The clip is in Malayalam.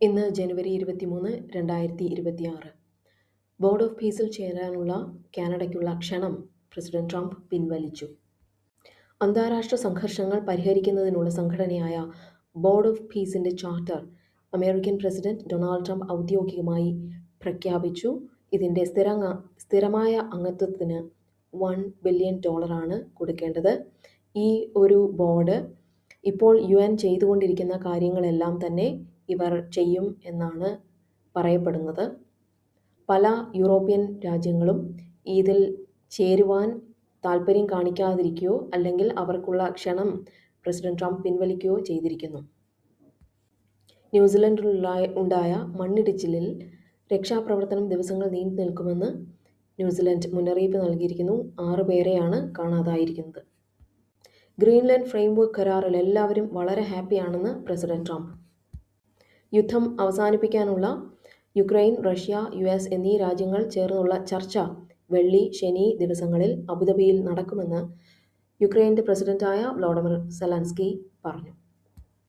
ഇന്ന് ജനുവരി 23, 2026. ബോർഡ് ഓഫ് പീസിൽ ചേരാനുള്ള കാനഡയ്ക്കുള്ള ക്ഷണം പ്രസിഡന്റ് ട്രംപ് പിൻവലിച്ചു. അന്താരാഷ്ട്ര സംഘർഷങ്ങൾ പരിഹരിക്കുന്നതിനുള്ള സംഘടനയായ ബോർഡ് ഓഫ് പീസിന്റെ charter American president Donald Trump ഔദ്യോഗികമായി പ്രഖ്യാപിച്ചു. ഇതിന്റെ സ്ഥിരമായ അംഗത്വത്തിന് $1 ബില്യൺ കൊടുക്കേണ്ടത്. ഈ ഒരു ബോർഡ് ഇപ്പോൾ UN ചെയ്തുകൊണ്ടിരിക്കുന്ന കാര്യങ്ങളെല്ലാം തന്നെ ഇവർ ചെയ്യും എന്നാണ് പറയപ്പെടുന്നത്. പല യൂറോപ്യൻ രാജ്യങ്ങളും ഇതിൽ ചേരുവാൻ താൽപ്പര്യം കാണിക്കാതിരിക്കുകയോ അല്ലെങ്കിൽ അവർക്കുള്ള ക്ഷണം പ്രസിഡന്റ് ട്രംപ് പിൻവലിക്കുകയോ ചെയ്തിരിക്കുന്നു. ന്യൂസിലൻഡിൽ ഉണ്ടായ മണ്ണിടിച്ചിലിൽ രക്ഷാപ്രവർത്തനം ദിവസങ്ങൾ നീണ്ടു നിൽക്കുമെന്ന് ന്യൂസിലൻഡ് മുന്നറിയിപ്പ് നൽകിയിരിക്കുന്നു. 6 പേരെയാണ് കാണാതായിരിക്കുന്നത്. ഗ്രീൻലാൻഡ് ഫ്രെയിംവർക്ക് കരാറിൽ എല്ലാവരും വളരെ ഹാപ്പിയാണെന്ന് പ്രസിഡന്റ് ട്രംപ്. യുദ്ധം അവസാനിപ്പിക്കാനുള്ള യുക്രൈൻ, റഷ്യ, US എന്നീ രാജ്യങ്ങൾ ചേർന്നുള്ള ചർച്ച വെള്ളി, ശനി ദിവസങ്ങളിൽ അബുദാബിയിൽ നടക്കുമെന്ന് യുക്രൈൻ്റെ പ്രസിഡന്റായ വ്ളോഡിമിർ സെലൻസ്കി പറഞ്ഞു.